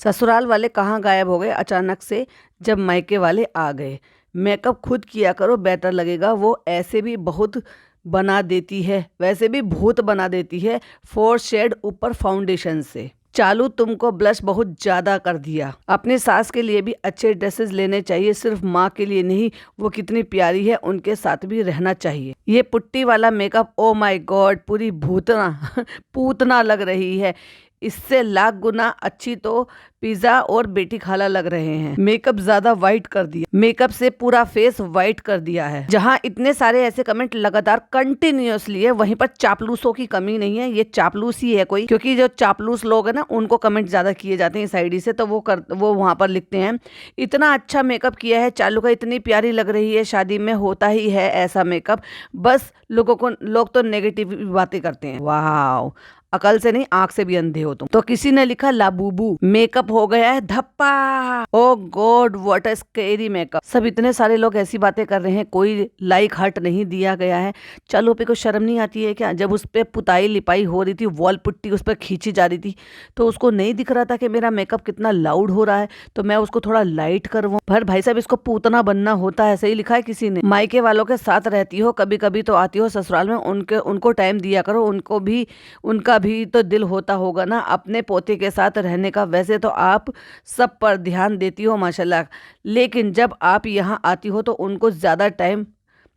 ससुराल वाले कहाँ गायब हो गए अचानक से जब मायके वाले आ गए। मेकअप खुद किया करो, बेटर लगेगा। वो ऐसे भी बहुत बना देती है, वैसे भी भूत बना देती है, 4 शेड ऊपर फाउंडेशन से। चालू तुमको ब्लश बहुत ज्यादा कर दिया। अपनी सास के लिए भी अच्छे ड्रेसेस लेने चाहिए, सिर्फ माँ के लिए नहीं। वो कितनी प्यारी है, उनके साथ भी रहना चाहिए। ये पुट्टी वाला मेकअप, ओ माय गॉड, पूरी भूतना पूतना लग रही है। इससे लाख गुना अच्छी तो पिज्जा और बेटी खाला लग रहे हैं। मेकअप ज्यादा वाइट कर दिया, मेकअप से पूरा फेस वाइट कर दिया है। जहां इतने सारे ऐसे कमेंट लगातार कंटिन्यूअसली है, वहीं पर चापलूसों की कमी नहीं है। ये चापलूस ही है कोई, क्योंकि जो चापलूस लोग हैं ना, उनको कमेंट ज्यादा किए जाते हैं इस आईडी से, तो वो वहां पर लिखते हैं इतना अच्छा मेकअप किया है चालू का, इतनी प्यारी लग रही है, शादी में होता ही है ऐसा मेकअप। बस लोग तो नेगेटिव बातें करते हैं। वाह, अकल से नहीं आंख से भी अंधे हो तुम। तो किसी ने लिखा लाबूबू मेकअप हो गया है धप्पा। Oh god, what a scary makeup. सब इतने सारे लोग ऐसी बातें कर रहे हैं, कोई लाइक हर्ट नहीं दिया गया है। चलो पे को शर्म नहीं आती है क्या? जब उस पे पुताई लिपाई हो रही थी, वॉल पुट्टी उस पर खींची जा रही थी, तो उसको नहीं दिख रहा था कि मेरा मेकअप कितना लाउड हो रहा है, तो मैं उसको थोड़ा लाइट करवाऊं। पर भाई साहब, इसको पूतना बनना होता है, सही लिखा है किसी ने। मायके वालों के साथ रहती हो, कभी कभी तो आती हो ससुराल में, उनको टाइम दिया करो। उनका भी तो दिल होता होगा ना अपने पोते के साथ रहने का। वैसे तो आप सब पर ध्यान देती हो माशाल्लाह, लेकिन जब आप यहाँ आती हो तो उनको ज़्यादा टाइम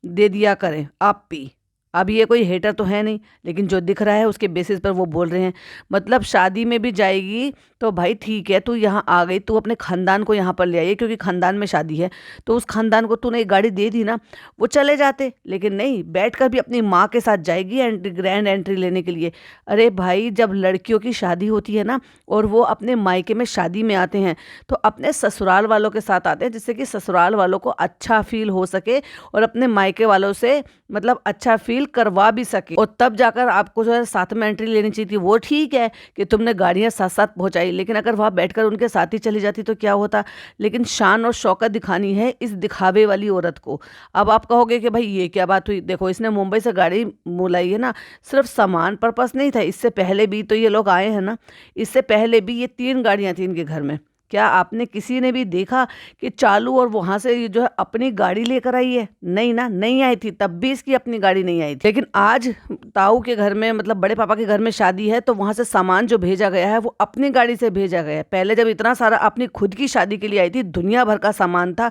दे दिया करें आप भी। अब ये कोई हेटर तो है नहीं, लेकिन जो दिख रहा है उसके बेसिस पर वो बोल रहे हैं। मतलब शादी में भी जाएगी तो भाई ठीक है, तू यहाँ आ गई, तू अपने खानदान को यहाँ पर ले आई, क्योंकि खानदान में शादी है, तो उस खानदान को तूने एक गाड़ी दे दी ना, वो चले जाते। लेकिन नहीं, बैठकर भी अपनी माँ के साथ जाएगी ग्रैंड एंट्री लेने के लिए। अरे भाई, जब लड़कियों की शादी होती है ना और वो अपने मायके में शादी में आते हैं, तो अपने ससुराल वालों के साथ आते हैं, जिससे कि ससुराल वालों को अच्छा फील हो सके और अपने मायके वालों से मतलब अच्छा फील करवा भी सके। और तब जाकर आपको जो है साथ में एंट्री लेनी चाहिए थी। वो ठीक है कि तुमने गाड़ियां साथ साथ पहुंचाई, लेकिन अगर वहां बैठकर उनके साथ ही चली जाती तो क्या होता। लेकिन शान और शौकत दिखानी है इस दिखावे वाली औरत को। अब आप कहोगे कि भाई ये क्या बात हुई? देखो, इसने मुंबई से गाड़ी बुलाई है ना, सिर्फ सामान पर्पस नहीं था। इससे पहले भी तो ये लोग आए हैं ना, इससे पहले भी ये 3 गाड़ियां थी इनके घर में। क्या आपने किसी ने भी देखा कि चालू और वहां से ये जो है अपनी गाड़ी लेकर आई है? नहीं ना, नहीं आई थी, तब भी इसकी अपनी गाड़ी नहीं आई थी। लेकिन आज ताऊ के घर में, मतलब बड़े पापा के घर में शादी है, तो वहां से सामान जो भेजा गया है वो अपनी गाड़ी से भेजा गया है। पहले जब इतना सारा अपनी खुद की शादी के लिए आई थी, दुनिया भर का सामान था,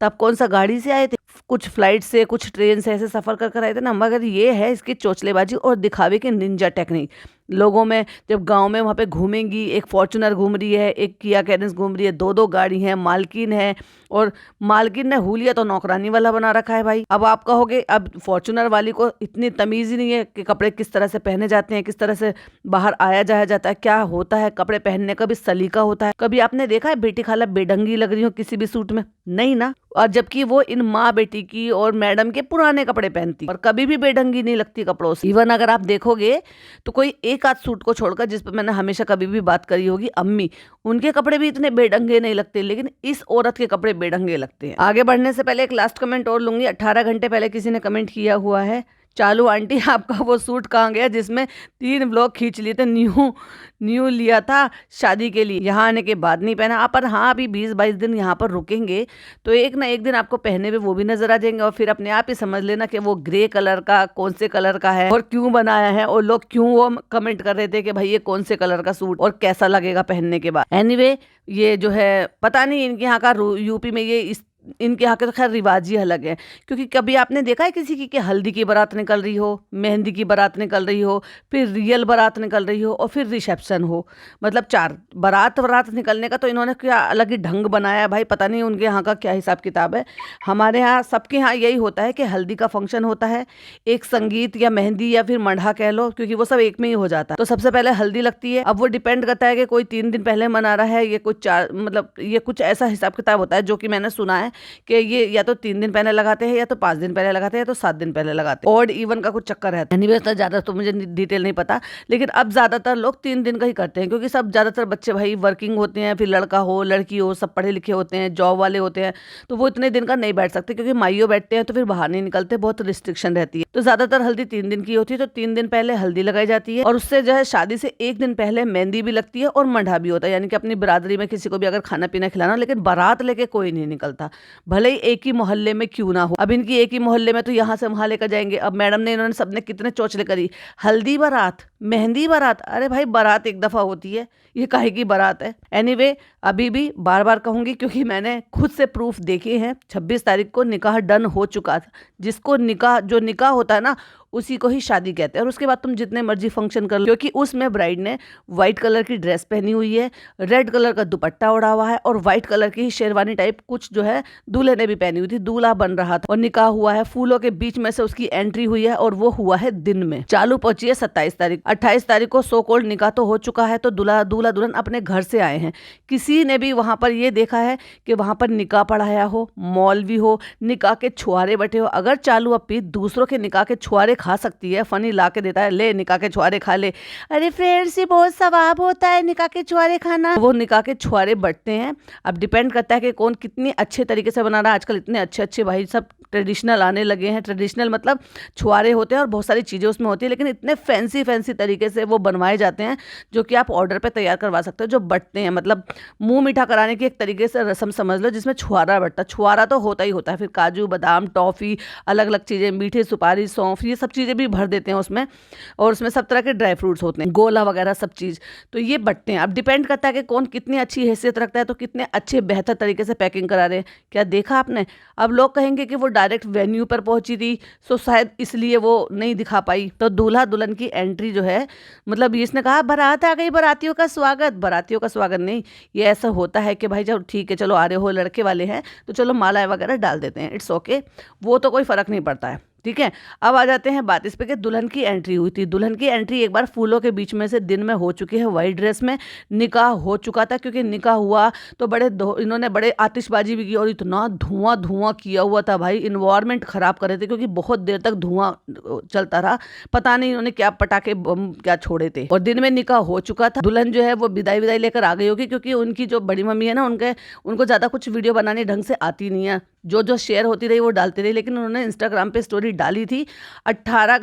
तब कौन सा गाड़ी से आए थे? कुछ फ्लाइट से, कुछ ट्रेन से ऐसे सफर कर आए थे ना। मगर ये है इसकी चोचलेबाजी और दिखावे की निंजा टेक्निक। लोगों में जब गांव में वहां पे घूमेंगी, एक फॉर्च्यूनर घूम रही है, एक किया कैरेंस घूम रही है, 2-2 गाड़ी है, मालकिन है, और मालकिन ने हुलिया तो नौकरानी वाला बना रखा है भाई। अब आप कहोगे, अब फॉर्च्यूनर वाली को इतनी तमीज ही नहीं है कि कपड़े किस तरह से पहने जाते हैं, किस तरह से बाहर आया जाया जाता है, क्या होता है, कपड़े पहनने का भी सलीका होता है। कभी आपने देखा है बेटी खाला बेढंगी लग रही हो किसी भी सूट में? नहीं ना। और जबकि वो इन माँ बेटी की और मैडम के पुराने कपड़े पहनती, और कभी भी बेढंगी नहीं लगती कपड़ों से। इवन अगर आप देखोगे तो कोई एक आध सूट को छोड़कर, जिस पर मैंने हमेशा कभी भी बात करी होगी, अम्मी, उनके कपड़े भी इतने बेढंगे नहीं लगते, लेकिन इस औरत के कपड़े बेढंगे लगते हैं। आगे बढ़ने से पहले एक लास्ट कमेंट और लूंगी। 18 घंटे पहले किसी ने कमेंट किया हुआ है, चालू आंटी आपका वो सूट कहाँ गया जिसमें 3 ब्लॉग खींच लिए थे? न्यू लिया था शादी के लिए, यहाँ आने के बाद नहीं पहना आप। पर हाँ, अभी 20-22 दिन यहाँ पर रुकेंगे तो एक ना एक दिन आपको पहने हुए वो भी नजर आ जाएंगे, और फिर अपने आप ही समझ लेना कि वो ग्रे कलर का कौन से कलर का है और क्यों बनाया है, और लोग क्यों वो कमेंट कर रहे थे कि भाई ये कौन से कलर का सूट और कैसा लगेगा पहनने के बाद। एनीवे, ये जो है पता नहीं इनके यहाँ का यूपी में ये इनके यहाँ के तो खैर रिवाज ही अलग है। क्योंकि कभी आपने देखा है किसी की कि हल्दी की बारात निकल रही हो, मेहंदी की बारात निकल रही हो, फिर रियल बारात निकल रही हो, और फिर रिसेप्शन हो, मतलब 4 बारात निकलने का तो इन्होंने क्या अलग ही ढंग बनाया है भाई। पता नहीं उनके यहाँ का क्या हिसाब किताब है। हमारे यहाँ, सबके यहाँ यही होता है कि हल्दी का फंक्शन होता है, एक संगीत या मेहंदी या फिर मढ़ा कह लो, क्योंकि वो सब एक में ही हो जाता है। तो सबसे पहले हल्दी लगती है। अब वो डिपेंड करता है कि कोई 3 दिन पहले मना रहा है, ये कुछ 4, मतलब ये कुछ ऐसा हिसाब किताब होता है जो कि मैंने सुना है। कि ये या तो 3 दिन पहले लगाते हैं, या तो 5 दिन पहले लगाते हैं, या तो 7 दिन पहले लगाते हैं। ऑड इवन का कुछ चक्कर है। एनीवेज ज़्यादा तो मुझे डिटेल नहीं पता, लेकिन अब ज़्यादातर लोग 3 दिन का ही करते हैं, क्योंकि सब ज़्यादातर बच्चे भाई वर्किंग होते हैं, फिर लड़का हो लड़की हो सब पढ़े लिखे होते हैं, जॉब वाले होते हैं, तो वो इतने दिन का नहीं बैठ सकते, क्योंकि माइयों बैठते हैं तो फिर बाहर नहीं निकलते, बहुत रिस्ट्रिक्शन रहती है। तो ज़्यादातर हल्दी 3 दिन की होती है, तो 3 दिन पहले हल्दी लगाई जाती है, और उससे जो है शादी से 1 दिन पहले मेहंदी भी लगती है और मंडा भी होता है, यानी कि अपनी बिरादरी में किसी को भी अगर खाना पीना खिलाना, लेकिन बारात लेके कोई नहीं निकलता, भले ही एक ही मोहल्ले में क्यों ना हो। अब इनकी एक ही मोहल्ले में तो यहाँ से वहां लेकर जाएंगे। अब मैडम ने इन्होंने सबने कितने चौचले करी, हल्दी बारात, मेहंदी बारात। अरे भाई बारात एक दफा होती है, ये काहे की बारात है। एनीवे अभी भी बार बार कहूंगी, क्योंकि मैंने खुद से प्रूफ देखे हैं। 26 तारीख को निकाह डन हो चुका था। जिसको निकाह, जो निकाह होता है ना, उसी को ही शादी कहते हैं। और उसके बाद तुम जितने मर्जी फंक्शन कर लो, क्योंकि उसमें ब्राइड ने व्हाइट कलर की ड्रेस पहनी हुई है, रेड कलर का दुपट्टा ओढ़ा हुआ है, और व्हाइट कलर की शेरवानी टाइप कुछ जो है दूल्हे ने भी पहनी हुई थी, दूल्हा बन रहा था, और निकाह हुआ है। फूलों के बीच में से उसकी एंट्री हुई है, और वो हुआ है दिन में। चालू पहुंची है 27 तारीख। 28 तारीख को सो कॉल्ड निकाह तो हो चुका है, तो दूल्हा दुल्हन अपने घर से आए हैं। किसी ने भी वहां पर ये देखा है कि वहां पर निकाह पढ़ाया हो, मौलवी हो, निकाह के छुआरे बैठे हो। अगर चालू अपी दूसरों के निकाह के छुआरे खा सकती है, फनी ला के देता है, ले निकाह के छुआरे खा ले, अरे फ्रेंड्स ये बहुत सवाब होता है निकाह के छुआरे खाना, वो निकाह के छुआरे बटते हैं। अब डिपेंड करता है कि कौन कितनी अच्छे तरीके से बना रहा है। आजकल इतने अच्छे अच्छे भाई सब ट्रेडिशनल आने लगे हैं। ट्रेडिशनल मतलब छुआरे होते हैं और बहुत सारी चीज़ें उसमें होती है, लेकिन इतने फैंसी तरीके से वो बनवाए जाते हैं, जो कि आप ऑर्डर पे तैयार करवा सकते हो। जो बटते हैं मतलब मुंह मीठा कराने की एक तरीके से रस्म समझ लो, जिसमें छुआरा बटता। छुआरा तो होता ही होता है, फिर काजू बादाम टॉफ़ी अलग अलग चीज़ें, मीठे सुपारी सौंफ, ये सब चीज़ें भी भर देते हैं उसमें, और उसमें सब तरह के ड्राई फ्रूट्स होते हैं, गोला वगैरह सब चीज़। तो ये बटते हैं। अब डिपेंड करता है कि कौन कितनी अच्छी हैसियत रखता है, तो कितने अच्छे बेहतर तरीके से पैकिंग करा रहे हैं। क्या देखा आपने? अब लोग कहेंगे कि वो डायरेक्ट वेन्यू पर पहुंची थी, तो शायद इसलिए वो नहीं दिखा पाई। तो दूल्हा दुल्हन की एंट्री जो है, मतलब इसने कहा बारात आ गई, बारातियों का स्वागत। बारातियों का स्वागत नहीं, ये ऐसा होता है कि भाई जब ठीक है चलो आ रहे हो, लड़के वाले हैं तो चलो माला वगैरह डाल देते हैं, इट्स ओके, वो तो कोई फर्क नहीं पड़ता है। ठीक है, अब आ जाते हैं बात इस पे कि दुल्हन की एंट्री हुई थी। दुल्हन की एंट्री एक बार फूलों के बीच में से दिन में हो चुकी है, वाइट ड्रेस में। निकाह हो चुका था, क्योंकि निकाह हुआ तो इन्होंने बड़े आतिशबाजी भी की, और इतना धुआं किया हुआ था भाई, इन्वायरमेंट खराब कर रहे थे, क्योंकि बहुत देर तक धुआं चलता रहा। पता नहीं इन्होंने क्या पटाखे बम क्या छोड़े थे। और दिन में निकाह हो चुका था। दुल्हन जो है वो विदाई लेकर आ गई होगी, क्योंकि उनकी जो बड़ी मम्मी है ना, उनको ज्यादा कुछ वीडियो बनाने ढंग से आती नहीं है। जो शेयर होती रही वो डालती रही, लेकिन उन्होंने इंस्टाग्राम पे स्टोरी डाली थी 15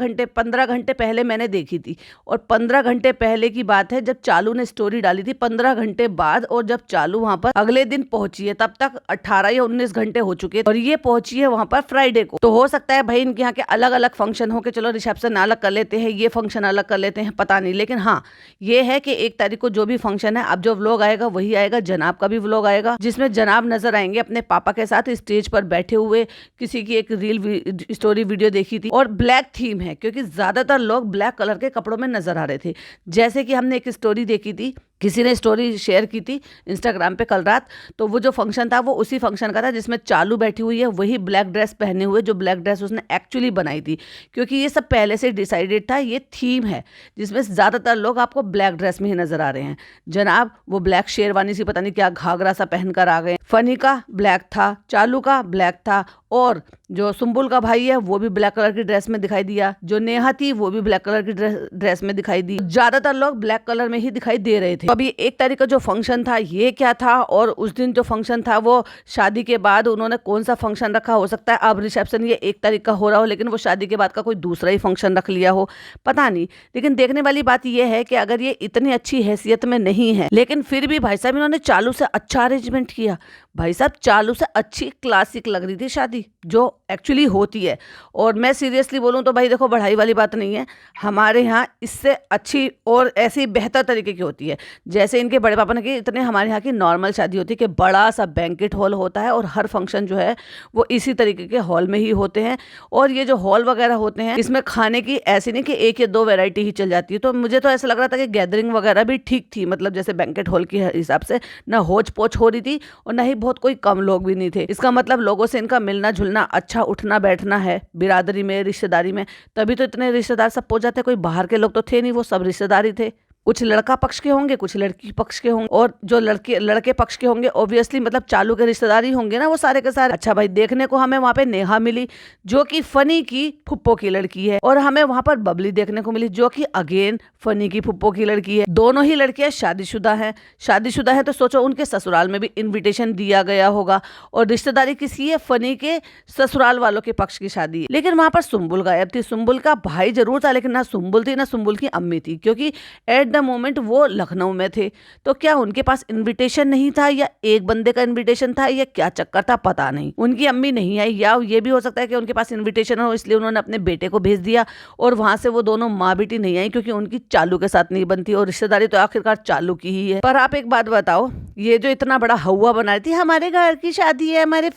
घंटे पहले मैंने देखी थी। और 15 घंटे पहले की बात है जब चालू ने स्टोरी डाली थी, 15 घंटे बाद। और जब चालू वहां पर अगले दिन पहुंची है, तब तक 18 या 19 घंटे हो चुके हैं, और ये पहुंची है वहां पर फ्राइडे को। तो हो सकता है भाई इनके यहाँ के अलग अलग फंक्शन हो के चलो रिसेप्शन अलग कर लेते हैं, ये फंक्शन अलग कर लेते हैं, पता नहीं। लेकिन हाँ ये है कि 1 तारीख को जो भी फंक्शन है, अब जो व्लॉग आएगा वही आएगा, जनाब का भी व्लॉग आएगा, जिसमें जनाब नजर आएंगे अपने पापा के साथ स्टेज पर बैठे हुए। किसी की एक रील स्टोरी वीडियो देखी थी, और ब्लैक थीम है, क्योंकि ज्यादातर लोग ब्लैक कलर के कपड़ों में नजर आ रहे थे। जैसे कि हमने एक स्टोरी देखी थी, किसी ने स्टोरी शेयर की थी इंस्टाग्राम पे कल रात, तो वो जो फंक्शन था वो उसी फंक्शन का था जिसमें चालू बैठी हुई है, वही ब्लैक ड्रेस पहने हुए, जो ब्लैक ड्रेस उसने एक्चुअली बनाई थी, क्योंकि ये सब पहले से डिसाइडेड था। ये थीम है जिसमें ज्यादातर लोग आपको ब्लैक ड्रेस में ही नजर आ रहे हैं। जनाब वो ब्लैक शेरवानी सी पता नहीं क्या घाघरा सा पहनकर आ गए। फनी का ब्लैक था, चालू का ब्लैक था, और जो सुंबुल का भाई है वो भी ब्लैक कलर की ड्रेस में दिखाई दिया, जो नेहा थी वो भी ब्लैक कलर की ड्रेस में दिखाई दी। ज्यादातर लोग ब्लैक कलर में ही दिखाई दे रहे थे। अभी 1 तारीख का जो फंक्शन था ये क्या था, और उस दिन जो फंक्शन था वो शादी के बाद उन्होंने कौन सा फंक्शन रखा, हो सकता है अब रिसेप्शन ये 1 तारीख का हो रहा हो, लेकिन वो शादी के बाद का कोई दूसरा ही फंक्शन रख लिया हो, पता नहीं। लेकिन देखने वाली बात ये है कि अगर ये इतनी अच्छी हैसियत में नहीं है, लेकिन फिर भी भाई साहब इन्होंने चालू से अच्छा अरेंजमेंट किया। भाई साहब चालू से अच्छी क्लासिक लग रही थी शादी, जो एक्चुअली होती है। और मैं सीरियसली बोलूं तो भाई देखो, बढ़ाई वाली बात नहीं है, हमारे यहाँ इससे अच्छी और ऐसी बेहतर तरीके की होती है। जैसे इनके बड़े पापा ने की, इतने हमारे यहाँ की नॉर्मल शादी होती है कि बड़ा सा बैंकेट हॉल होता है, और हर फंक्शन जो है वो इसी तरीके के हॉल में ही होते हैं। और ये जो हॉल वगैरह होते हैं, इसमें खाने की ऐसी नहीं कि 1 या 2 वैरायटी ही चल जाती है। तो मुझे तो ऐसा लग रहा था कि गैदरिंग वगैरह भी ठीक थी, मतलब जैसे बैंकेट हॉल के हिसाब से, ना होच पोच हो रही थी और ना ही बहुत कोई कम लोग भी नहीं थे। इसका मतलब लोगों से इनका मिलना जुलना, अच्छा उठना बैठना है बिरादरी में, रिश्तेदारी में, तभी तो इतने रिश्तेदार सब पहुंच जाते। कोई बाहर के लोग तो थे नहीं, वो सब रिश्तेदार ही थे। कुछ लड़का पक्ष के होंगे, कुछ लड़की पक्ष के होंगे, और जो लड़के पक्ष के होंगे ऑब्वियसली मतलब चालू के रिश्तेदार ही होंगे ना वो सारे के सारे। अच्छा भाई, देखने को हमें वहाँ पे नेहा मिली जो कि फनी की फुप्पो की लड़की है, और हमें वहाँ पर बबली देखने को मिली जो कि अगेन फनी की फुप्पो की लड़की है। दोनों ही लड़कियां शादीशुदा है तो सोचो उनके ससुराल में भी इन्विटेशन दिया गया होगा, और रिश्तेदारी किसी है, फनी के ससुराल वालों के पक्ष की शादी है। लेकिन वहां पर सुम्बुल गायब थी। सुम्बुल का भाई जरूर था, लेकिन ना सुम्बुल थी ना सुम्बुल की अम्मी थी, क्योंकि एट द मोमेंट वो लखनऊ में थे। तो क्या उनके पास इन्विटेशन नहीं था, या एक बंदे का इन्विटेशन था, या क्या चक्कर था, पता नहीं। उनकी अम्मी नहीं आई, या ये भी हो सकता है कि उनके पास इन्विटेशन हो इसलिए उन्होंने अपने बेटे को भेज दिया, और वहां से वो दोनों माँ बेटी नहीं आई क्योंकि उनकी चालू के साथ नहीं बनती, और रिश्तेदारी तो आखिरकार चालू की ही है। पर आप एक बात बताओ, ये जो इतना बड़ा हवा बना रही थी, हमारे घर की शादी है, हमारे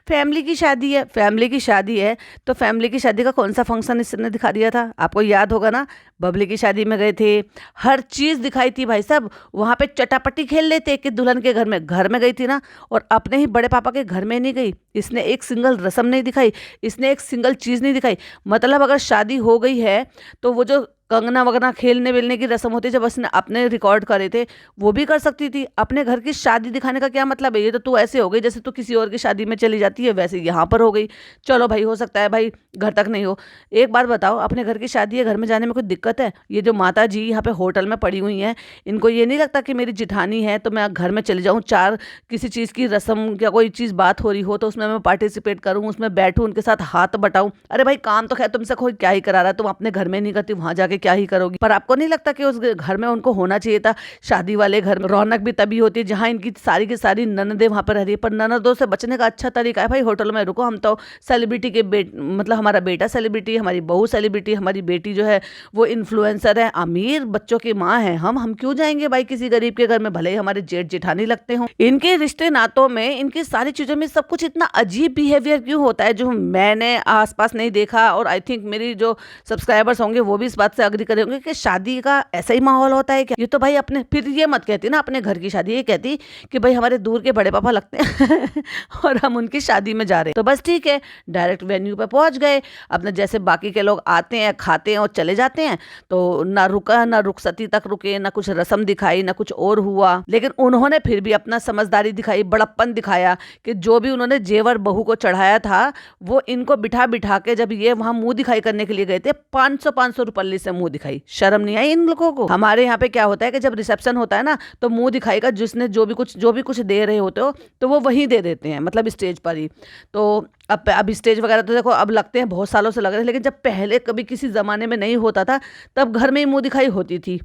फैमिली की शादी है। फैमिली की शादी है तो फैमिली की शादी का कौन सा फंक्शन इसने दिखा दिया था? आपको याद होगा ना, बबली की शादी में गए थे, हर चीज दिखाई थी भाई साहब। वहां पे चटापटी खेल लेते कि दुल्हन के घर में गई थी ना, और अपने ही बड़े पापा के घर में नहीं गई। इसने एक सिंगल रस्म नहीं दिखाई, इसने एक सिंगल चीज नहीं दिखाई। मतलब अगर शादी हो गई है तो वो जो कंगना वगना खेलने वेलने की रस्म होती है, जब उसने अपने रिकॉर्ड करे थे वो भी कर सकती थी। अपने घर की शादी दिखाने का क्या मतलब है? ये तो तू ऐसे हो गई जैसे तू किसी और की शादी में चली जाती है, वैसे यहाँ पर हो गई। चलो भाई, हो सकता है भाई घर तक नहीं हो। एक बात बताओ, अपने घर की शादी है, घर में जाने में कोई दिक्कत है? ये जो माता जी यहाँ पे होटल में पड़ी हुई हैं, इनको ये नहीं लगता कि मेरी जिठानी है तो मैं घर में चले जाऊँ, चार किसी चीज़ की रस्म या कोई चीज़ बात हो रही हो तो उसमें मैं पार्टिसिपेट करूँ, उसमें बैठूँ, उनके साथ हाथ बटाऊँ? अरे भाई, काम तो खैर तुमसे कोई क्या ही करा रहा है, तुम अपने घर में नहीं करती, वहां जाके क्या ही करोगी? पर आपको नहीं लगता कि उस घर में उनको होना चाहिए था? शादी वाले घर में रौनक भी तभी होती है जहां इनकी सारी की सारी ननदें वहां पर रह रही है। पर ननदों से बचने का अच्छा तरीका है भाई होटल में रुको। हम तो सेलिब्रिटी के मतलब हमारा बेटा सेलिब्रिटी, हमारी बहू सेलिब्रिटी, हमारी बेटी जो है वो इन्फ्लुएंसर है, अमीर बच्चों की माँ है। हम क्यों जाएंगे भाई किसी गरीब के घर में, भले ही हमारे जेठ जेठानी लगते हो। इनके रिश्ते नातों में, इनकी सारी चीजों में सब कुछ इतना अजीब बिहेवियर क्यों होता है जो मैंने आसपास नहीं देखा? और आई थिंक मेरी जो सब्सक्राइबर्स होंगे वो भी इस बात से अग्री करेंगे कि शादी का ऐसा ही माहौल होता है क्या? ये तो भाई अपने, फिर ये मत कहती ना अपने घर की शादी, ये कहती कि भाई हमारे दूर के बड़े पापा लगते हैं और हम उनकी शादी में जा रहे हैं। तो बस ठीक है, डायरेक्ट वेन्यू पे पहुंच गए। अपने जैसे बाकी के लोग आते हैं, खाते हैं और चले जाते हैं, तो ना रुका, ना रुखसती तक रुके, ना कुछ रस्म दिखाई, ना कुछ और हुआ। लेकिन उन्होंने फिर भी अपना समझदारी दिखाई, बड़प्पन दिखाया कि जो भी उन्होंने जेवर बहू को चढ़ाया था वो इनको बिठा बिठा के, जब ये वहां मुंह दिखाई करने के लिए गए थे, 500 रुपये से मुंह दिखाई। शर्म नहीं आई इन लोगों को? हमारे यहाँ पे क्या होता है कि जब रिसेप्शन होता है ना तो मुंह दिखाई का जिसने जो भी कुछ दे रहे होते हो तो वो वहीं दे देते हैं, मतलब स्टेज पर ही। तो अब स्टेज वगैरह तो देखो अब लगते हैं, बहुत सालों से लग रहे हैं, लेकिन जब पहले कभी किसी जमाने में नहीं होता था तब घर में ही मुंह दिखाई होती थी।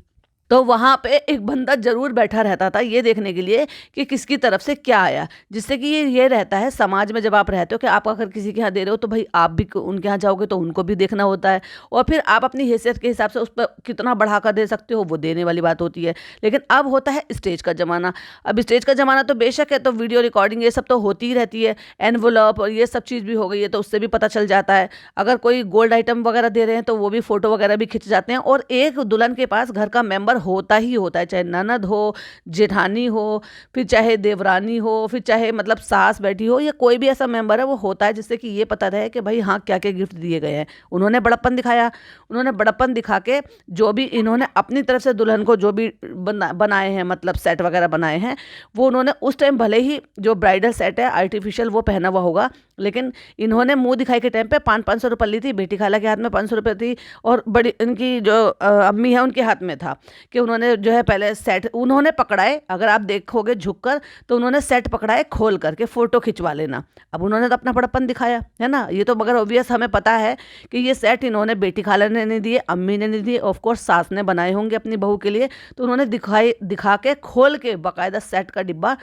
तो वहाँ पे एक बंदा जरूर बैठा रहता था ये देखने के लिए कि किसकी तरफ से क्या आया, जिससे कि ये रहता है समाज में जब आप रहते हो कि आप अगर किसी के यहाँ दे रहे हो तो भाई आप भी उनके यहाँ जाओगे तो उनको भी देखना होता है, और फिर आप अपनी हैसियत के हिसाब से उस पर कितना बढ़ाकर दे सकते हो वो देने वाली बात होती है। लेकिन अब होता है स्टेज का ज़माना। अब स्टेज का ज़माना तो बेशक है, तो वीडियो रिकॉर्डिंग ये सब तो होती ही रहती है, एनवलप और ये सब चीज़ भी हो गई है, तो उससे भी पता चल जाता है। अगर कोई गोल्ड आइटम वगैरह दे रहे हैं तो वो भी फोटो वगैरह भी खिंच जाते हैं। और एक दुल्हन के पास घर का मेंबर होता ही होता है, चाहे ननद हो, जेठानी हो, फिर चाहे देवरानी हो, फिर चाहे मतलब सास बैठी हो, या कोई भी ऐसा मेंबर है वो होता है, जिससे कि ये पता रहे कि भाई हाँ क्या क्या गिफ्ट दिए गए हैं। उन्होंने बड़प्पन दिखाया, उन्होंने बड़प्पन दिखा के जो भी इन्होंने अपनी तरफ से दुल्हन को जो भी बनाए हैं, मतलब सेट वगैरह बनाए हैं, वो उन्होंने उस टाइम भले ही जो ब्राइडल सेट है आर्टिफिशियल वो पहना हुआ होगा, लेकिन इन्होंने मुंह दिखाई के टाइम पे 500 रुपये ली थी। बेटी खाला के हाथ में 500 रुपये थी, और बड़ी इनकी जो अम्मी है उनके हाथ में था कि उन्होंने जो है पहले सेट उन्होंने पकड़ाए। अगर आप देखोगे झुककर तो उन्होंने सेट पकड़ाए खोल करके फोटो खिंचवा लेना। अब उन्होंने तो अपना बड़प्पन दिखाया है ना, ये तो मगर ऑब्वियस हमें पता है कि ये सेट इन्होंने बेटी खाला ने नहीं दिए, अम्मी ने नहीं दिए, ऑफकोर्स सास ने बनाए होंगे अपनी बहू के लिए, तो उन्होंने दिखा के खोल के बाकायदा सेट का डिब्बा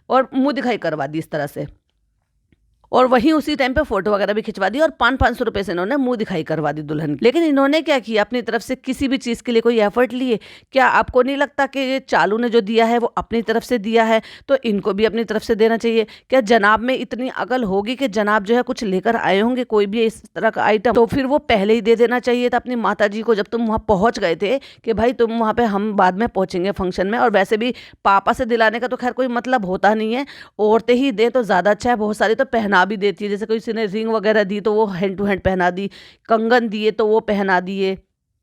और मुंह दिखाई करवा दी इस तरह से, और वहीं उसी टाइम पे फोटो वगैरह भी खिंचवा दी, और 500 रुपये से इन्होंने मुंह दिखाई करवा दी दुल्हन की। लेकिन इन्होंने क्या किया, अपनी तरफ से किसी भी चीज़ के लिए कोई एफर्ट लिए? क्या आपको नहीं लगता कि ये चालू ने जो दिया है वो अपनी तरफ से दिया है, तो इनको भी अपनी तरफ से देना चाहिए? क्या जनाब में इतनी अकल होगी कि जनाब जो है कुछ लेकर आए होंगे कोई भी इस तरह का आइटम, तो फिर वो पहले ही दे देना चाहिए था अपनी माता जी को, जब तुम वहाँ पहुँच गए थे कि भाई तुम वहाँ पे, हम बाद में पहुँचेंगे फंक्शन में। और वैसे भी पापा से दिलाने का तो खैर कोई मतलब होता नहीं है, औरतें ही दें तो ज़्यादा अच्छा है। बहुत सारी तो पहना भी देती है, जैसे किसी ने रिंग वगैरह दी तो वो हैंड टू हैंड पहना दी, कंगन दिए तो वो पहना दिए,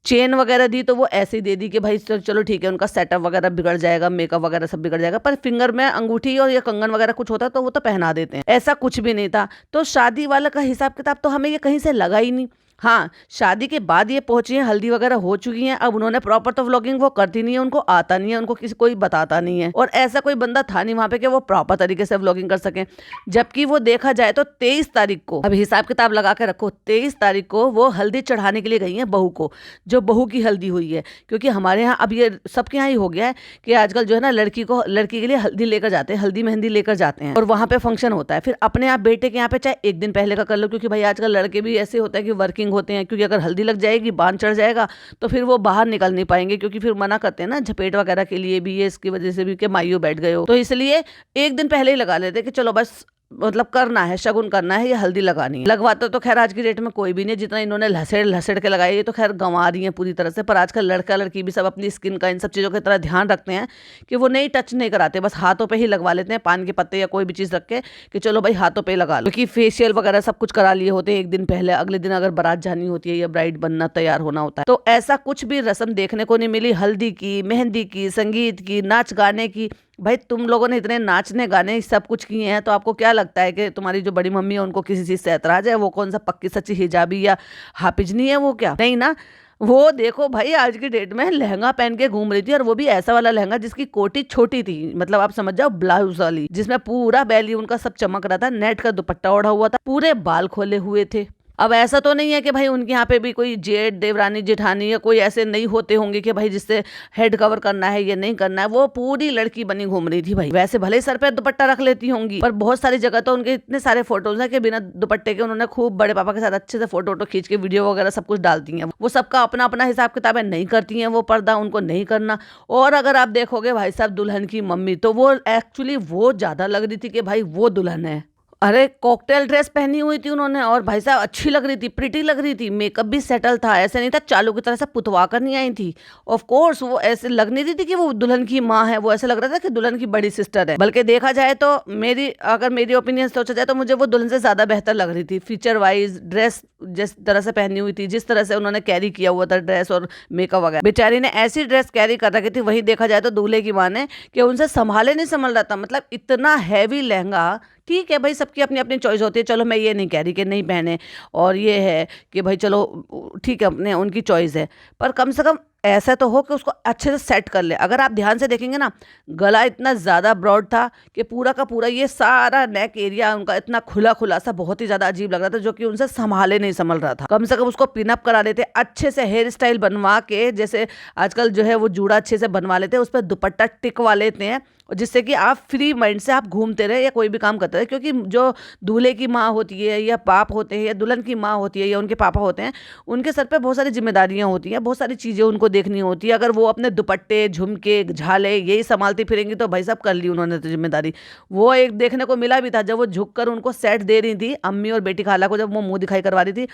चेन वगैरह दी तो वो ऐसे ही दे दी कि भाई चलो ठीक है, उनका सेटअप वगैरह बिगड़ जाएगा, मेकअप वगैरह सब बिगड़ जाएगा, पर फिंगर में अंगूठी और ये कंगन वगैरह कुछ होता तो वो तो पहना देते हैं। ऐसा कुछ भी नहीं था। तो शादी वाला का हिसाब किताब तो हमें ये कहीं से लगा ही नहीं। हाँ, शादी के बाद ये पहुंची हैं, हल्दी वगैरह हो चुकी हैं, अब उन्होंने प्रॉपर तो व्लॉगिंग वो करती नहीं है, उनको आता नहीं है, उनको किसी कोई बताता नहीं है, और ऐसा कोई बंदा था नहीं वहां पे कि वो प्रॉपर तरीके से व्लॉगिंग कर सके। जबकि वो देखा जाए तो 23 तारीख को, अब हिसाब किताब लगा के रखो, 23 तारीख को वो हल्दी चढ़ाने के लिए गई है बहू को, जो बहू की हल्दी हुई है। क्योंकि हमारे यहाँ अब ये सबके यहाँ ही हो गया है कि आजकल जो है ना, लड़की के लिए हल्दी लेकर जाते हैं, हल्दी मेहंदी लेकर जाते हैं, और वहां पे फंक्शन होता है। फिर अपने आप बेटे के यहाँ पे चाहे एक दिन पहले का कर लो, क्योंकि भाई आजकल लड़के भी ऐसे होता है कि वर्किंग होते हैं, क्योंकि अगर हल्दी लग जाएगी, बांध चढ़ जाएगा, तो फिर वो बाहर निकल नहीं पाएंगे, क्योंकि फिर मना करते हैं ना झपेट वगैरह के लिए भी, ये इसकी वजह से भी कि माइयो बैठ गए हो, तो इसलिए एक दिन पहले ही लगा लेते हैं कि चलो बस मतलब करना है, शगुन करना है, ये हल्दी लगानी है। लगवाता तो खैर आज की डेट में कोई भी नहीं, जितना इन्होंने लसेड़ के लगाई है तो खैर गंवा रही है पूरी तरह से। पर आजकल लड़का लड़की भी सब अपनी स्किन का इन सब चीज़ों की तरह ध्यान रखते हैं कि वो नहीं टच नहीं कराते, बस हाथों पे ही लगवा लेते हैं, पान के पत्ते या कोई भी चीज़ रख के कि चलो भाई हाथों पे लगा लो। क्योंकि फेशियल वगैरह सब कुछ करा लिए होते हैं एक दिन पहले, अगले दिन अगर बारात जानी होती है या ब्राइड बनना तैयार होना होता है। तो ऐसा कुछ भी रस्म देखने को नहीं मिली, हल्दी की, मेहंदी की, संगीत की, नाच गाने की। भाई तुम लोगों ने इतने नाचने गाने सब कुछ किए हैं, तो आपको क्या लगता है कि तुम्हारी जो बड़ी मम्मी है उनको किसी चीज़ से ऐतराज है? वो कौन सा पक्की सच्ची हिजाबी या हाफिज नहीं है वो, क्या नहीं ना। वो देखो भाई आज की डेट में लहंगा पहन के घूम रही थी, और वो भी ऐसा वाला लहंगा जिसकी कोटी छोटी थी, मतलब आप समझ जाओ ब्लाउज वाली, जिसमें पूरा बैली उनका सब चमक रहा था, नेट का दुपट्टा ओढ़ा हुआ था, पूरे बाल खोले हुए थे। अब ऐसा तो नहीं है कि भाई उनके यहाँ पे भी कोई जेठ देवरानी जेठानी या कोई ऐसे नहीं होते होंगे कि भाई जिससे हेड कवर करना है ये नहीं करना है। वो पूरी लड़की बनी घूम रही थी भाई। वैसे भले सर पे दुपट्टा रख लेती होंगी, पर बहुत सारी जगह तो उनके इतने सारे फोटोज हैं कि बिना दुपट्टे के उन्होंने खूब बड़े पापा के साथ अच्छे से फोटो खींच के वीडियो वगैरह सब कुछ डालती हैं। वो सबका अपना अपना हिसाब किताब है, नहीं करती हैं वो पर्दा, उनको नहीं करना। और अगर आप देखोगे भाई साहब दुल्हन की मम्मी, तो वो एक्चुअली वो ज्यादा लग रही थी कि भाई वो दुल्हन है। अरे कॉकटेल ड्रेस पहनी हुई थी उन्होंने, और भाई साहब अच्छी लग रही थी, प्रिटी लग रही थी, मेकअप भी सेटल था, ऐसे नहीं था चालू की तरह से पुतवा कर नहीं आई थी। ऑफ कोर्स वो ऐसे लग नहीं रही थी कि वो दुल्हन की माँ है, वो ऐसे लग रहा था कि दुल्हन की बड़ी सिस्टर है। बल्कि देखा जाए तो अगर मेरी ओपिनियन सोचा जाए तो मुझे वो दुल्हन से ज्यादा बेहतर लग रही थी फीचर वाइज। ड्रेस जिस तरह से पहनी हुई थी, जिस तरह से उन्होंने कैरी किया हुआ था ड्रेस और मेकअप वगैरह, बेचारी ने ऐसी ड्रेस कैरी कर रखी थी, वही देखा जाए तो दूल्हे की माँ ने, कि उनसे संभाले नहीं संभल रहा था। मतलब इतना हैवी लहंगा। ठीक है भाई, सबकी अपनी अपनी चॉइस होती है, चलो मैं ये नहीं कह रही कि नहीं पहने, और ये है कि भाई चलो ठीक है अपने उनकी चॉइस है, पर कम से कम ऐसा तो हो कि उसको अच्छे से सेट कर ले। अगर आप ध्यान से देखेंगे ना, गला इतना ज़्यादा ब्रॉड था कि पूरा का पूरा ये सारा नेक एरिया उनका इतना खुला खुला सा बहुत ही ज़्यादा अजीब लग रहा था, जो कि उनसे संभाले नहीं संभल रहा था। कम से कम उसको पिनअप करा लेते, अच्छे से हेयर स्टाइल बनवा के, जैसे आजकल जो है वो जूड़ा अच्छे से बनवा लेते हैं, उस पर दुपट्टा टिकवा लेते हैं, जिससे कि आप फ्री माइंड से आप घूमते रहे या कोई भी काम करते रहे। क्योंकि जो दूल्हे की माँ होती है या बाप होते हैं, या दुल्हन की माँ होती है या उनके पापा होते हैं, उनके सर पे बहुत सारी जिम्मेदारियां होती हैं, बहुत सारी चीज़ें उनको देखनी होती है। अगर वो अपने दुपट्टे झुमके झाले यही संभालती फिरेंगी तो भाई साहब कर ली उन्होंने तो जिम्मेदारी। वो एक देखने को मिला भी था, जब वो झुक कर उनको सेट दे रही थी अम्मी और बेटी खाला को, जब वो मुंह दिखाई करवा रही थी,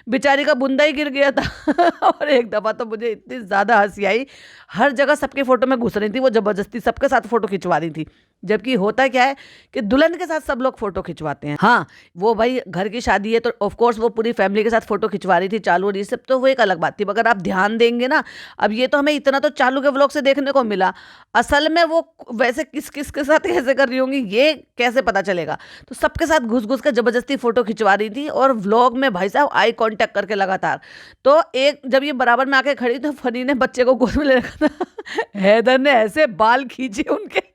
बेचारी का बुंदा ही गिर गया था। और एक दफ़ा तो मुझे इतनी ज़्यादा हंसी आई, हर जगह सबके फोटो में घुस रही थी वो, जबरदस्ती सबके साथ फोटो खिंचवा रही थी। जबकि होता क्या है कि दुल्हन के साथ सब लोग फोटो खिंचवाते हैं। हाँ, वो भाई घर की शादी है तो ऑफ कोर्स वो पूरी फैमिली के साथ फोटो खिंचवा रही थी, चालू और ये सब, तो वो एक अलग बात थी। मगर आप ध्यान देंगे ना, अब ये तो हमें इतना तो चालू के व्लॉग से देखने को मिला, असल में वो वैसे किस किस के साथ कैसे कर रही होंगी ये कैसे पता चलेगा। तो सबके साथ घुस घुस कर जबरदस्ती फोटो खिंचवा रही थी, और व्लॉग में भाई साहब आई कांटेक्ट करके लगातार। तो एक जब ये बराबर में आके खड़ी, तो फनी ने बच्चे को गोद में ले रखा था, हैदर ने ऐसे बाल खींचे उनके।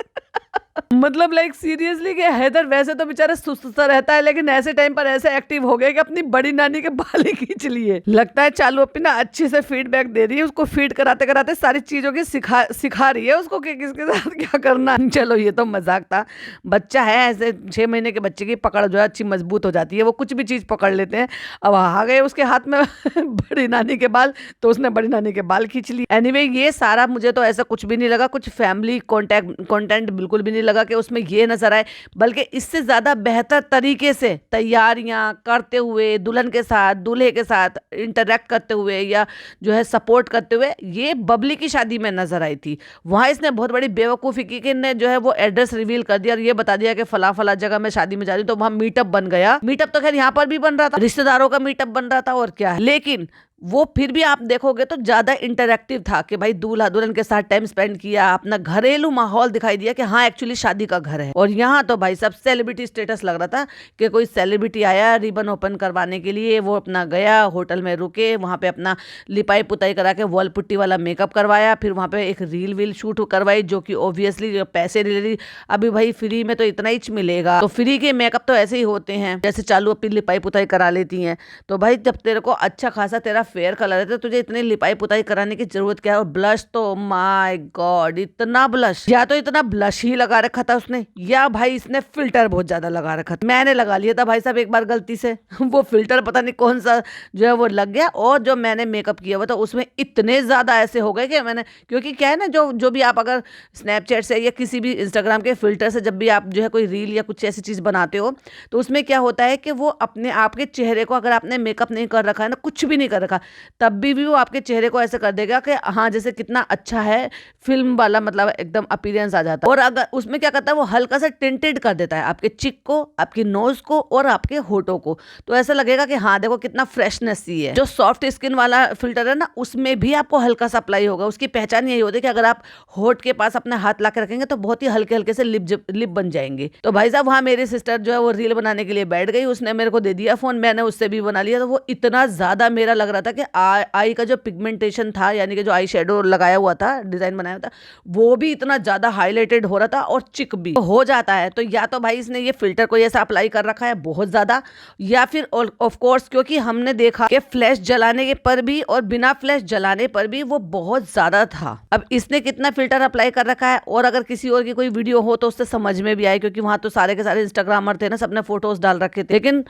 मतलब लाइक सीरियसली, कि हैदर वैसे तो बेचारा सुस्त सा रहता है, लेकिन ऐसे टाइम पर ऐसे एक्टिव हो गया कि अपनी बड़ी नानी के बाल ही खींच लिए। लगता है चालू अपनी ना अच्छे से फीडबैक दे रही है उसको, फीड कराते कराते सारी चीजों की सिखा रही है उसको कि किसके साथ क्या करना। चलो ये तो मजाक था, बच्चा है, ऐसे 6 महीने के बच्चे की पकड़ जो है अच्छी मजबूत हो जाती है, वो कुछ भी चीज पकड़ लेते हैं। अब आ गए उसके हाथ में बड़ी नानी के बाल, तो उसने बड़ी नानी के बाल खींच लिए। एनीवे ये सारा मुझे तो ऐसा कुछ भी नहीं लगा, कुछ फैमिली कंटेंट बिल्कुल भी नहीं लगा कि उसमें ये नजर आए, बल्कि इससे ज्यादा बेहतर तरीके से तैयारियां करते हुए, दुल्हन के साथ दूल्हे के साथ इंटरेक्ट करते हुए या जो है सपोर्ट करते हुए ये बबली की शादी में नजर आई थी। वहां इसने बहुत बड़ी बेवकूफ़ी की कि ने जो है वो एड्रेस रिवील कर दिया और ये बता दिया कि फला फला जगह में शादी में जा रही हूँ, तो वहां मीटअप बन गया। मीटअप तो खैर यहाँ पर भी बन रहा था, रिश्तेदारों का मीटअप बन रहा था और क्या है, लेकिन वो फिर भी आप देखोगे तो ज़्यादा इंटरैक्टिव था कि भाई दूल्हा दुल्हन के साथ टाइम स्पेंड किया, अपना घरेलू माहौल दिखाई दिया कि हाँ एक्चुअली शादी का घर है। और यहाँ तो भाई सब सेलिब्रिटी स्टेटस लग रहा था कि कोई सेलिब्रिटी आया रिबन ओपन करवाने के लिए, वो अपना गया होटल में रुके, वहाँ पे अपना लिपाई पुताई करा के वॉल पुट्टी वाला मेकअप करवाया, फिर वहाँ पे एक रील वील शूट करवाई जो कि ऑब्वियसली पैसे ले रही। अभी भाई फ्री में तो इतना ही मिलेगा, तो फ्री के मेकअप तो ऐसे ही होते हैं जैसे चालू अपनी लिपाई पुताई करा लेती हैं। तो भाई जब तेरे को अच्छा खासा तेरा फेयर कलर है तो तुझे इतनी लिपाई पुताई कराने की जरूरत क्या है। और ब्लश तो माय गॉड इतना ब्लश, या तो इतना ब्लश ही लगा रखा था उसने, या भाई इसने फिल्टर बहुत ज्यादा लगा रखा था। मैंने लगा लिया था भाई साहब एक बार गलती से वो फिल्टर पता नहीं कौन सा जो है वो लग गया, और जो मैंने मेकअप किया हुआ था उसमें इतने ज्यादा ऐसे हो गए कि मैंने, क्योंकि क्या है ना जो जो भी आप अगर स्नैपचैट से या किसी भी इंस्टाग्राम के फिल्टर से जब भी आप जो है कोई रील या कुछ ऐसी चीज बनाते हो तो उसमें क्या होता है कि वो अपने आपके चेहरे को, अगर आपने मेकअप नहीं कर रखा है ना, कुछ भी नहीं कर रखा, तब भी वो आपके चेहरे को ऐसे कर देगा कि हाँ जैसे कितना अच्छा है, फिल्म वाला मतलब एकदम अपीयरेंस आ जाता है। और अगर उसमें क्या करता है वो हल्का सा टिंटेड कर देता है आपके चिक को, आपकी नोज को और आपके होठों को, तो ऐसा लगेगा कि हाँ देखो कितना फ्रेशनेस ही है। जो सॉफ्ट स्किन वाला फिल्टर है ना उसमें भी आपको हल्का सा अप्लाई होगा। उसकी पहचान यही होती है कि अगर आप होठ के पास अपना हाथ ला के रखेंगे तो बहुत ही हल्के हल्के से लिप बन जाएंगे। तो भाई साहब वहाँ मेरी सिस्टर जो है वो रील बनाने के लिए बैठ गई, उसने मेरे को दे दिया फोन, मैंने उससे भी बना लिया। तो वो इतना ज्यादा मेरा लग रहा था कि आई का जो पिगमेंटेशन था यानी कि जो आई शेडो लगाया हुआ था, डिजाइन बनाया हुआ था, वो भी इतना ज्यादा हाईलाइटेड हो रहा था और चिक भी हो जाता है। तो या तो भाई इसने ये फिल्टर को ऐसा अप्लाई कर रखा है बहुत ज्यादा, या फिर ऑफ कोर्स क्योंकि हमने देखा कि फ्लैश जलाने के पर भी और बिना फ्लैश जलाने पर भी वो बहुत ज्यादा था। अब इसने कितना फिल्टर अप्लाई कर रखा है, और अगर किसी और की कोई वीडियो हो तो उससे समझ में भी आए, क्योंकि वहां तो सारे के सारे इंस्टाग्रामर थे ना, सबने फोटोज डाल रखे थे। लेकिन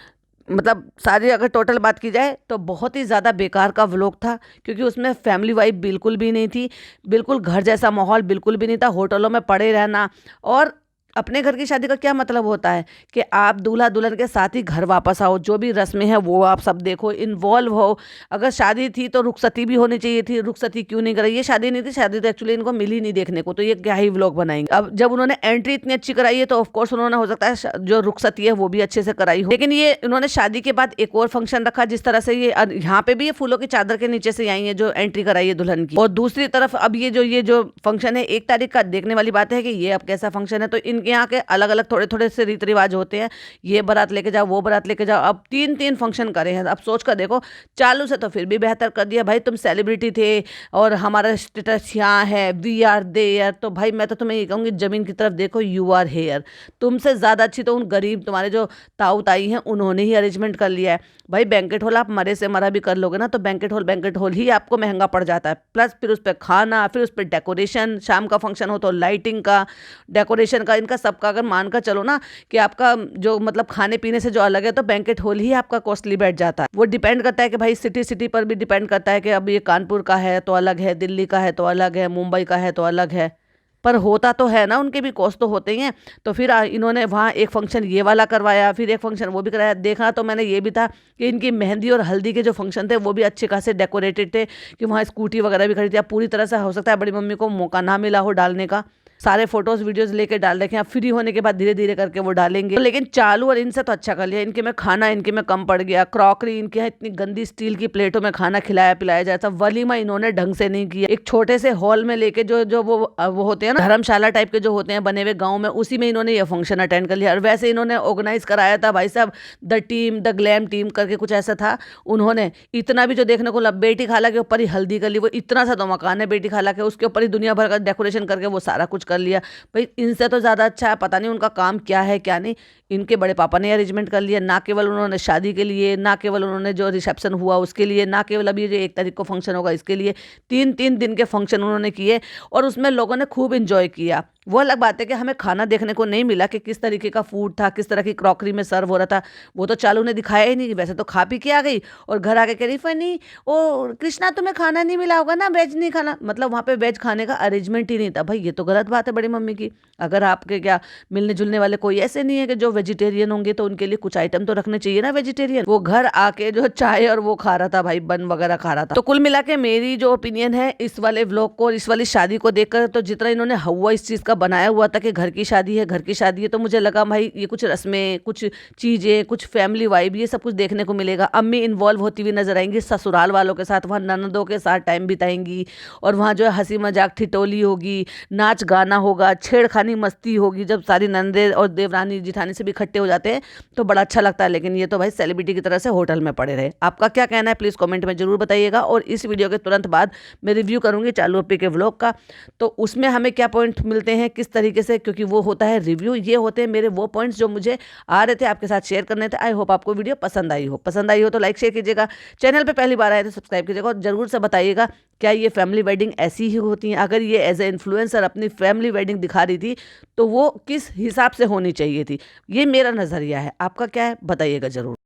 मतलब सारी अगर टोटल बात की जाए तो बहुत ही ज़्यादा बेकार का व्लॉग था, क्योंकि उसमें फैमिली वाइब बिल्कुल भी नहीं थी, बिल्कुल घर जैसा माहौल बिल्कुल भी नहीं था, होटलों में पड़े रहना। और अपने घर की शादी का क्या मतलब होता है कि आप दूल्हा दुल्हन के साथ ही घर वापस आओ, जो भी रस्में हैं वो आप सब देखो, इन्वॉल्व हो। अगर शादी थी तो रुखसती भी होनी चाहिए थी, रुखसती क्यों नहीं कराई? ये शादी नहीं थी, शादी तो एक्चुअली इनको मिली नहीं देखने को, तो ये क्या ही व्लॉग बनाएंगे। अब जब उन्होंने एंट्री इतनी अच्छी कराई है तो ऑफकोर्स उन्होंने हो सकता है जो रुखसती है वो भी अच्छे से कराई हो। लेकिन ये इन्होंने शादी के बाद एक और फंक्शन रखा, जिस तरह से ये यहाँ पे भी ये फूलों की चादर के नीचे से आई है जो एंट्री कराई है दुल्हन की, और दूसरी तरफ अब ये जो फंक्शन है 1 तारीख का, देखने वाली बात है कि ये अब कैसा फंक्शन है। तो इनके यहाँ के अलग अलग थोड़े थोड़े से रीति रिवाज होते हैं, ये बारात लेके जाओ, वो बारात लेके जाओ। अब 3 फंक्शन करे हैं। अब सोच कर देखो, चालू से तो फिर भी बेहतर कर दिया भाई, तुम सेलिब्रिटी थे और हमारा स्टेटस यहाँ है, वी आर देयर। तो भाई मैं तो तुम्हें ये कहूँगी जमीन की तरफ देखो, यू आर हेयर। तुमसे ज्यादा अच्छी तो उन गरीब तुम्हारे जो ताऊ ताई हैं उन्होंने ही अरेंजमेंट कर लिया है। भाई बैंकेट हॉल आप मरे से मरा भी कर लोगे ना तो बैंकेट हॉल ही आपको महंगा पड़ जाता है, प्लस फिर उस पर खाना, फिर उस पर डेकोरेशन, शाम का फंक्शन हो तो लाइटिंग का, डेकोरेशन का, इनका सबका अगर मान कर चलो ना कि आपका जो मतलब खाने पीने से जो अलग है, तो बैंकेट हॉल ही आपका कॉस्टली बैठ जाता है। वो डिपेंड करता है कि भाई सिटी पर भी डिपेंड करता है कि अब ये कानपुर का है तो अलग है, दिल्ली का है तो अलग है, मुंबई का है तो अलग है, पर होता तो है ना, उनके भी कॉस्ट तो होते ही हैं। तो फिर इन्होंने वहाँ एक फंक्शन ये वाला करवाया, फिर एक फंक्शन वो भी कराया। देखा तो मैंने ये भी था कि इनकी मेहंदी और हल्दी के जो फंक्शन थे वो भी अच्छे खासे डेकोरेटेड थे, कि वहाँ स्कूटी वगैरह भी खड़ी थी। अब पूरी तरह से हो सकता है बड़ी मम्मी को मौका ना मिला हो डालने का, सारे फोटोज वीडियोस लेके डाल रखे हैं, फ्री होने के बाद धीरे धीरे करके वो डालेंगे। लेकिन चालू और इनसे तो अच्छा कर लिया, इनके में खाना इनके में कम पड़ गया, क्रॉकरी इनके यहाँ इतनी गंदी स्टील की प्लेटों में खाना खिलाया पिलाया जाता, वलीमा इन्होंने ढंग से नहीं किया। एक छोटे से हॉल में लेके जो जो वो होते हैं ना धर्मशाला टाइप के जो होते हैं बने हुए गाँव में, उसी में इन्होंने ये फंक्शन अटेंड कर लिया। और वैसे इन्होंने ऑर्गेनाइज कराया था भाई साहब, द ग्लैम टीम करके कुछ ऐसा था। उन्होंने इतना भी जो देखने को बेटी खाला के ऊपर ही हल्दी कर ली, वो इतना सा तो मकान है बेटी खाला के, उसके ऊपर ही दुनिया भर का डेकोरेशन करके वो सारा कुछ कर लिया। भाई इनसे तो ज्यादा अच्छा है, पता नहीं उनका काम क्या है क्या नहीं, इनके बड़े पापा ने अरेंजमेंट कर लिया। ना केवल उन्होंने शादी के लिए, ना केवल उन्होंने जो रिसेप्शन हुआ उसके लिए, ना केवल अभी जो 1 तारीख को फंक्शन होगा इसके लिए, 3 दिन के फंक्शन उन्होंने किए और उसमें लोगों ने खूब इंजॉय किया। वो अलग बात है कि हमें खाना देखने को नहीं मिला कि किस तरीके का फूड था, किस तरह की क्रॉकरी में सर्व हो रहा था, वो तो चालू ने दिखाया ही नहीं। वैसे तो खा पी के आ गई और घर आके कह रही फनी ओ कृष्णा तुम्हें खाना नहीं मिला होगा ना, वेज नहीं खाना, मतलब वहाँ पे वेज खाने का अरेंजमेंट ही नहीं था। भाई ये तो गलत बात बात है बड़ी मम्मी की। अगर आपके क्या मिलने जुलने वाले कोई ऐसे नहीं है कि जो वेजिटेरियन होंगे, तो उनके लिए कुछ आइटम तो रखने चाहिए ना वेजिटेरियन। वो घर आके जो चाय और वो खा रहा था भाई, बन वगैरह खा रहा था। तो कुल मिला के मेरी जो ओपिनियन है इस वाले व्लॉग को, इस वाली शादी को देखकर, तो जितना इन्होंने हवा इस चीज का बनाया हुआ था कि घर की शादी है, घर की शादी है, तो मुझे लगा भाई ये कुछ रस्में, कुछ चीजें, कुछ फैमिली वाइब, ये सब कुछ देखने को मिलेगा। अम्मी इन्वॉल्व होती हुई नजर आएंगी ससुराल वालों के साथ, वहाँ ननदों के साथ टाइम बिताएंगी, और वहाँ जो है हंसी मजाक ठिठोली होगी, नाच गाना होगा, छेड़खानी मस्ती होगी। जब सारी नंदे और देवरानी जिठानी से भी इकट्ठे हो जाते हैं तो बड़ा अच्छा लगता है। लेकिन ये तो भाई सेलिब्रिटी की तरह से होटल में पड़े रहे। आपका क्या कहना है प्लीज़ कमेंट में जरूर बताइएगा। और इस वीडियो के तुरंत बाद मैं रिव्यू करूंगी चालू अप्पी के व्लॉग का, तो उसमें हमें क्या पॉइंट मिलते हैं, किस तरीके से, क्योंकि वो होता है रिव्यू, ये होते हैं मेरे वो पॉइंट्स जो मुझे आ रहे थे आपके साथ शेयर करने थे। आई होप आपको वीडियो पसंद आई हो तो लाइक शेयर कीजिएगा, चैनल पे पहली बार आए तो सब्सक्राइब कीजिएगा, और जरूर से बताइएगा क्या ये फैमिली वेडिंग ऐसी ही होती है। अगर ये एज ए इन्फ्लुएंसर अपनी फैमिली वेडिंग दिखा रही थी तो वो किस हिसाब से होनी चाहिए थी। ये मेरा नज़रिया है, आपका क्या है बताइएगा ज़रूर।